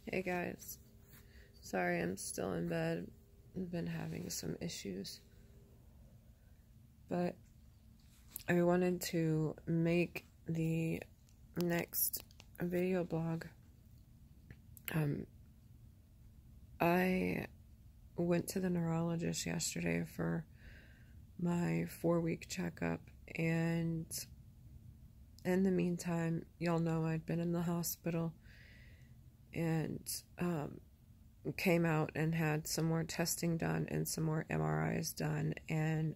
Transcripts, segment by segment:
Hey guys, sorry I'm still in bed. I've been having some issues, but I wanted to make the next video blog. I went to the neurologist yesterday for my 4-week checkup, and in the meantime, y'all know I'd been in the hospital and came out and had some more testing done and some more MRIs done, and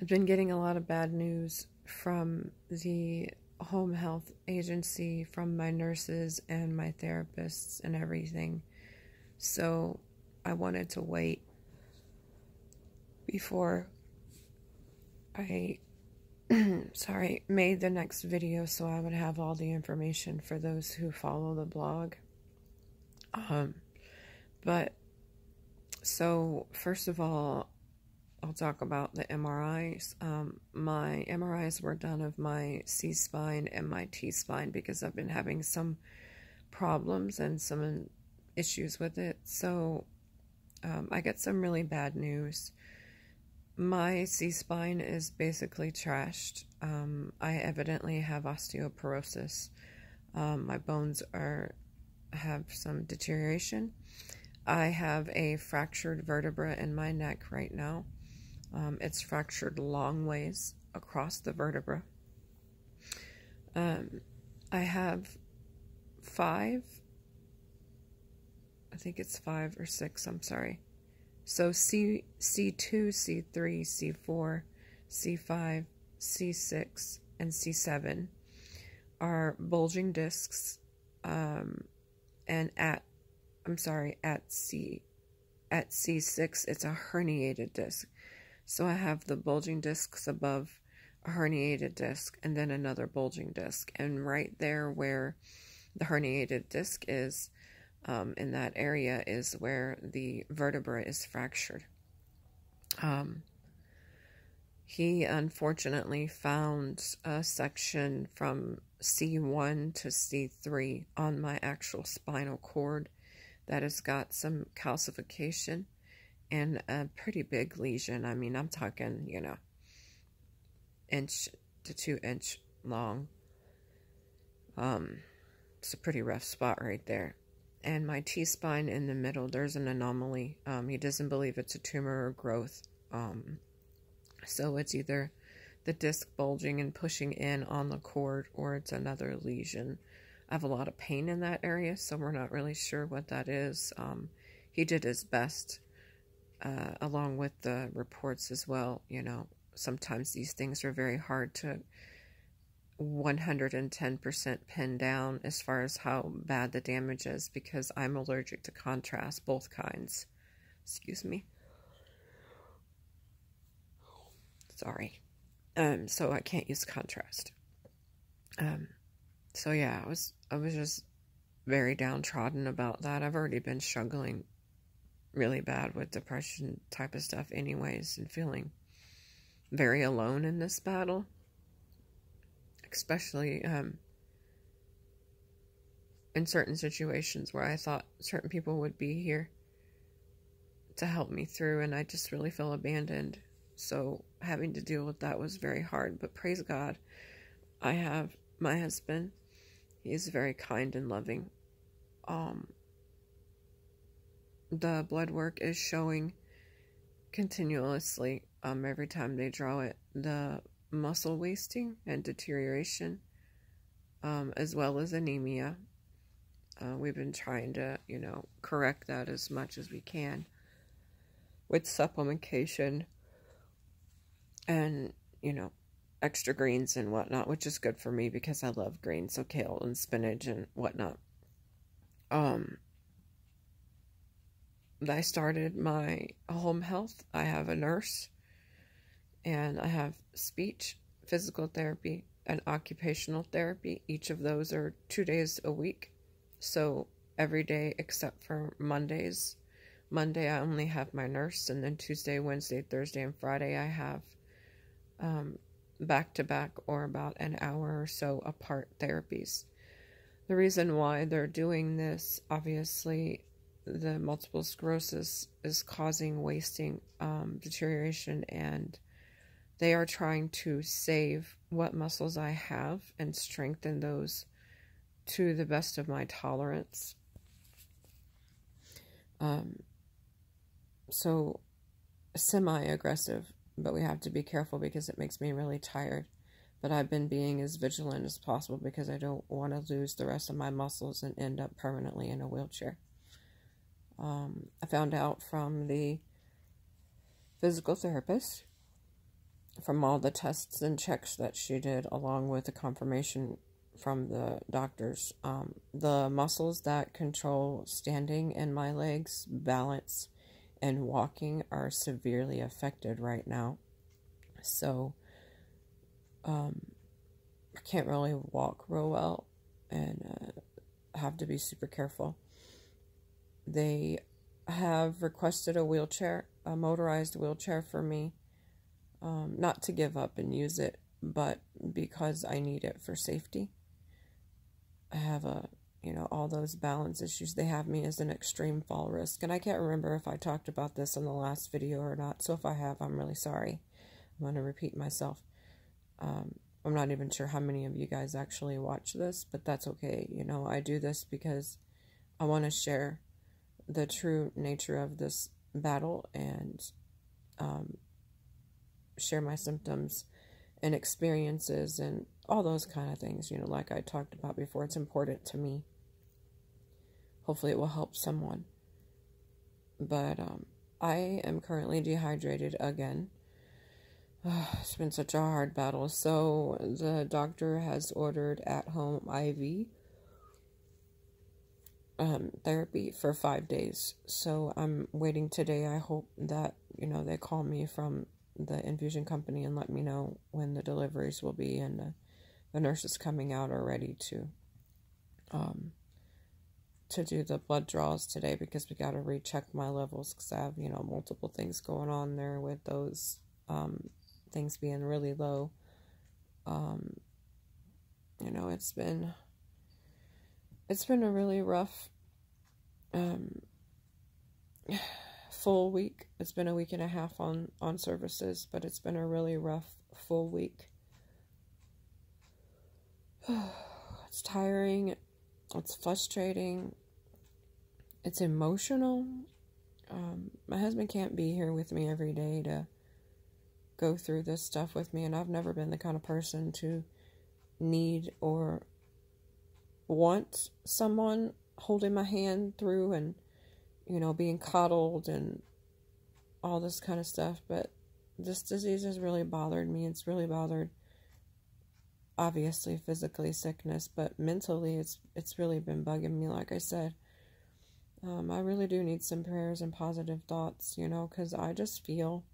I've been getting a lot of bad news from the home health agency, from my nurses and my therapists and everything. So I wanted to wait before I made the next video so I would have all the information for those who follow the blog. But so first of all, I'll talk about the MRIs. My MRIs were done of my C-spine and my T-spine because I've been having some problems and some issues with it. So I get some really bad news. My C-spine is basically trashed. I evidently have osteoporosis. My bones have some deterioration. I have a fractured vertebra in my neck right now. It's fractured long ways across the vertebra. I have I think it's 5 or 6, I'm sorry. So C2, C3, C4, C5, C6, and C7 are bulging discs, and at C6, it's a herniated disc. So I have the bulging discs above a herniated disc and then another bulging disc. And right there where the herniated disc is, in that area, is where the vertebra is fractured. He unfortunately found a section from C1 to C3 on my actual spinal cord that has got some calcification and a pretty big lesion. I mean, I'm talking, 1 to 2 inch long. It's a pretty rough spot right there. And my T-spine in the middle, there's an anomaly. He doesn't believe it's a tumor or growth. So it's either the disc bulging and pushing in on the cord, or it's another lesion. I have a lot of pain in that area, so we're not really sure what that is. He did his best, along with the reports as well. Sometimes these things are very hard to 110% pin down as far as how bad the damage is, because I'm allergic to contrast, both kinds. Excuse me. Sorry. So I can't use contrast. So yeah, I was just very downtrodden about that. I've already been struggling really bad with depression type of stuff anyways, and feeling very alone in this battle. Especially in certain situations where I thought certain people would be here to help me through, and I just really feel abandoned. So having to deal with that was very hard, but praise God, I have my husband. He's very kind and loving. The blood work is showing continuously, every time they draw it, the muscle wasting and deterioration, as well as anemia. We've been trying to, correct that as much as we can with supplementation and, extra greens and whatnot, which is good for me because I love greens, so kale and spinach and whatnot. I started my home health. I have a nurse, and I have speech, physical therapy, and occupational therapy. Each of those are 2 days a week. So every day except for Mondays. Monday I only have my nurse, and then Tuesday, Wednesday, Thursday, and Friday I have back-to-back or about an hour or so apart therapies. The reason why they're doing this, obviously, the multiple sclerosis is causing wasting, deterioration, and they are trying to save what muscles I have and strengthen those to the best of my tolerance. So semi-aggressive, but we have to be careful because it makes me really tired. But I've been being as vigilant as possible because I don't want to lose the rest of my muscles and end up permanently in a wheelchair. I found out from the physical therapist, from all the tests and checks that she did, along with the confirmation from the doctors, the muscles that control standing in my legs, balance, and walking are severely affected right now. So, I can't really walk real well and have to be super careful. They have requested a wheelchair, a motorized wheelchair for me, not to give up and use it, but because I need it for safety. I have all those balance issues. They have me as an extreme fall risk, and I can't remember if I talked about this in the last video or not, so if I have, I'm really sorry. I'm going to repeat myself. I'm not even sure how many of you guys actually watch this, but that's okay. I do this because I want to share the true nature of this battle and share my symptoms and experiences and all those kind of things, like I talked about before. It's important to me. Hopefully it will help someone. But I am currently dehydrated again. It's been such a hard battle. So the doctor has ordered at-home IV therapy for 5 days. So I'm waiting today. I hope that, they call me from the infusion company and let me know when the deliveries will be, and the nurses coming out are ready to do the blood draws today, because we got to recheck my levels, because I have, multiple things going on there with those things being really low. It's been a really rough full week. It's been a week and a half on services, but it's been a really rough full week. It's tiring. It's frustrating. It's emotional. My husband can't be here with me every day to go through this stuff with me, and I've never been the kind of person to need or want someone holding my hand through and, being coddled and all this kind of stuff. But this disease has really bothered me. It's really bothered, obviously, physically sickness, but mentally it's really been bugging me, like I said. I really do need some prayers and positive thoughts, because I just feel,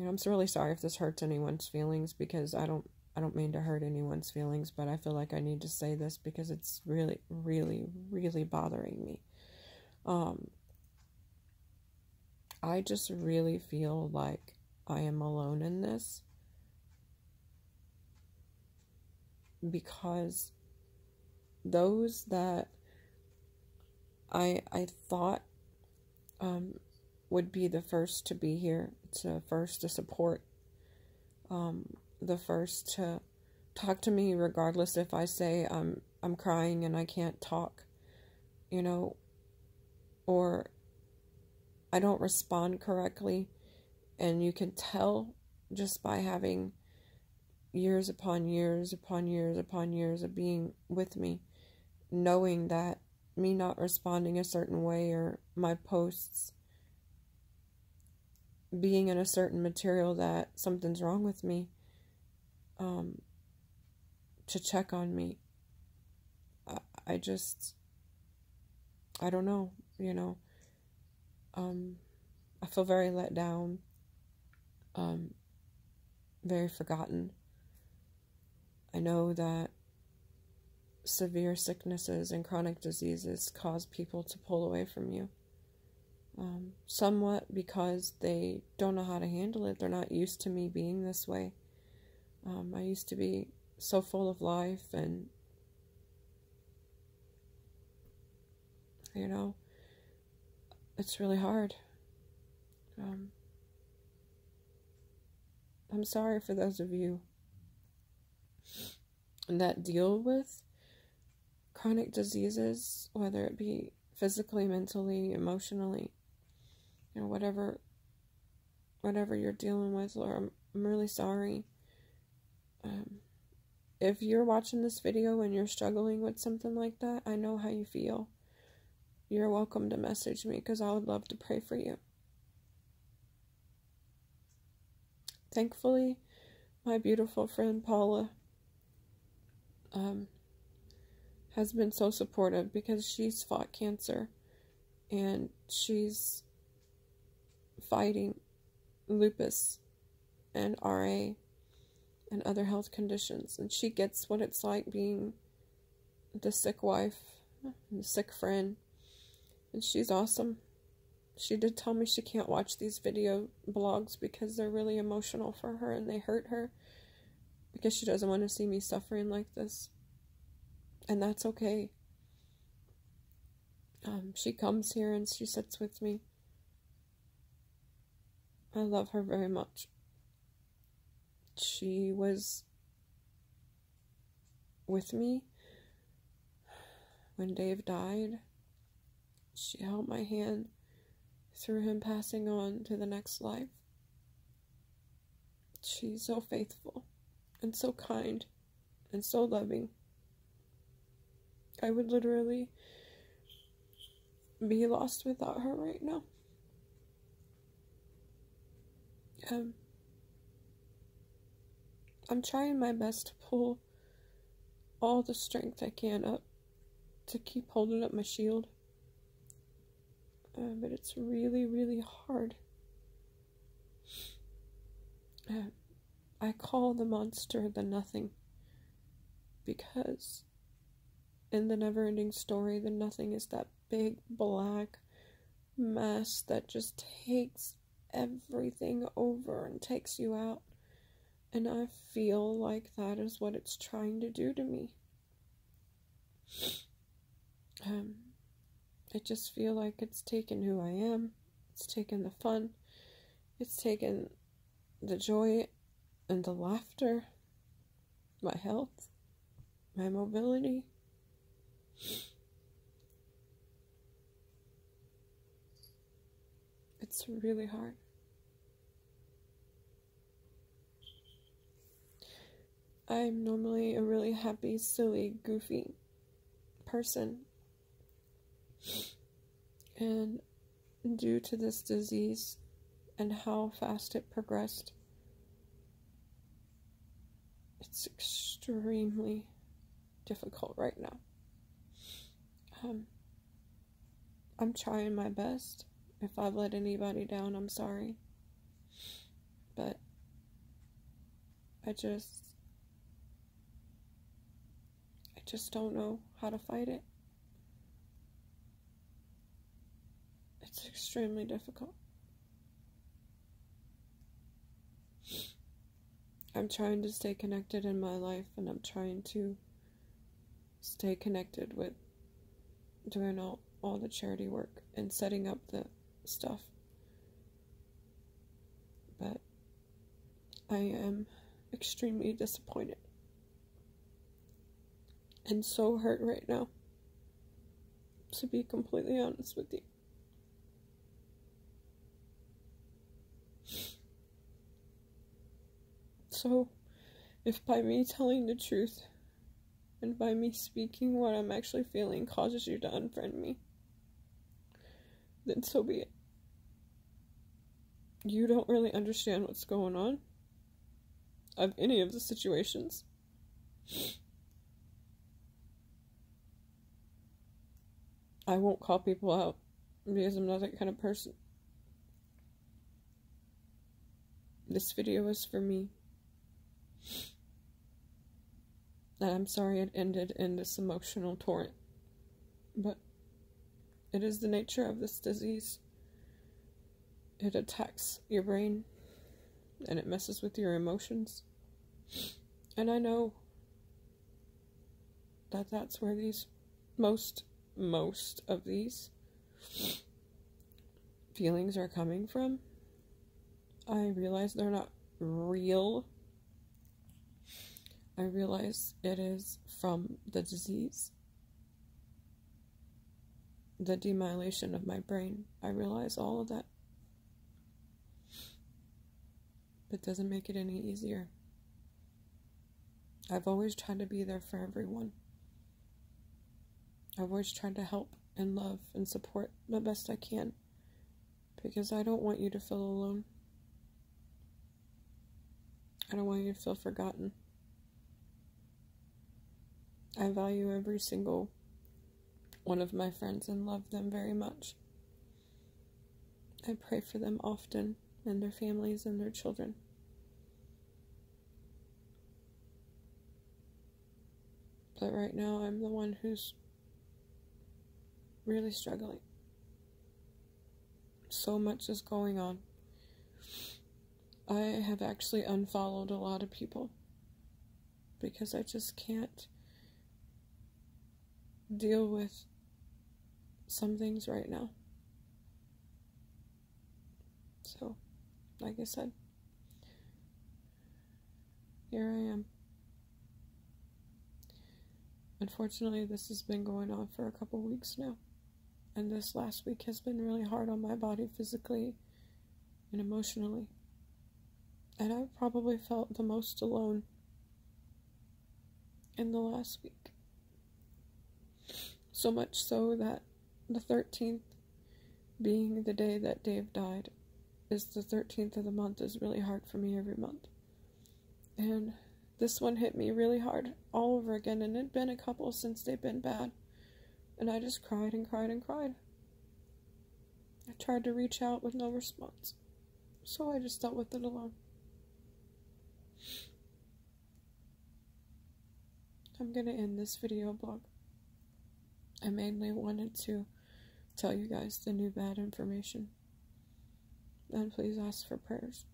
I'm so really sorry if this hurts anyone's feelings, because I don't mean to hurt anyone's feelings, but I feel like I need to say this because it's really, really, really bothering me. I just really feel like I am alone in this, because those that I thought would be the first to be here, first to support, the first to talk to me regardless if I say I'm crying and I can't talk, or I don't respond correctly, and you can tell just by having years upon years upon years upon years of being with me, knowing that me not responding a certain way, or my posts being in a certain material, that something's wrong with me, to check on me. I don't know, I feel very let down, very forgotten. I know that severe sicknesses and chronic diseases cause people to pull away from you, somewhat because they don't know how to handle it. They're not used to me being this way. I used to be so full of life and You know, it's really hard. I'm sorry for those of you that deal with chronic diseases, whether it be physically, mentally, emotionally, you know, whatever you're dealing with, or I'm really sorry. If you're watching this video and you're struggling with something like that, I know how you feel. You're welcome to message me, because I would love to pray for you. Thankfully, my beautiful friend Paula has been so supportive, because she's fought cancer and she's fighting lupus and RA and other health conditions, and she gets what it's like being the sick wife and the sick friend, and she's awesome. She did tell me she can't watch these video blogs because they're really emotional for her and they hurt her, because she doesn't want to see me suffering like this. And that's okay. She comes here and she sits with me. I love her very much. She was with me when Dave died. She held my hand through him passing on to the next life. She's so faithful and so kind and so loving. I would literally be lost without her right now. I'm trying my best to pull all the strength I can up to keep holding up my shield. But it's really, really hard. I call the monster the nothing, because in the never-ending story, the nothing is that big black mass that just takes everything over and takes you out. And I feel like that is what it's trying to do to me. I just feel like it's taken who I am. It's taken the fun. It's taken the joy and the laughter, my health, my mobility. It's really hard. I'm normally a really happy, silly, goofy person. And due to this disease and how fast it progressed, it's extremely difficult right now. I'm trying my best. If I've let anybody down, I'm sorry. But I just don't know how to fight it. It's extremely difficult. I'm trying to stay connected in my life, and I'm trying to stay connected with doing all the charity work and setting up the stuff. But I am extremely disappointed and so hurt right now, to be completely honest with you. So, if by me telling the truth and by me speaking what I'm actually feeling causes you to unfriend me, then so be it. You don't really understand what's going on of any of the situations. I won't call people out because I'm not that kind of person. This video is for me. And I'm sorry it ended in this emotional torrent. But it is the nature of this disease. It attacks your brain and it messes with your emotions. And I know that that's where these most most of these feelings are coming from. I realize they're not real. I realize it is from the disease, the demyelination of my brain. I realize all of that. It doesn't make it any easier. I've always tried to be there for everyone. I've always tried to help and love and support the best I can, because I don't want you to feel alone. I don't want you to feel forgotten. I value every single one of my friends and love them very much. I pray for them often, and their families and their children. But right now I'm the one who's really struggling. So much is going on. I have actually unfollowed a lot of people because I just can't deal with some things right now. So, like I said, here I am. Unfortunately, this has been going on for a couple weeks now. And this last week has been really hard on my body physically and emotionally. And I've probably felt the most alone in the last week. So much so that the 13th, being the day that Dave died, is the 13th of the month, is really hard for me every month. And this one hit me really hard all over again, and it'd been a couple since they've been bad. And I just cried and cried and cried. I tried to reach out with no response. So I just dealt with it alone. I'm going to end this video blog. I mainly wanted to tell you guys the new bad information. And please ask for prayers.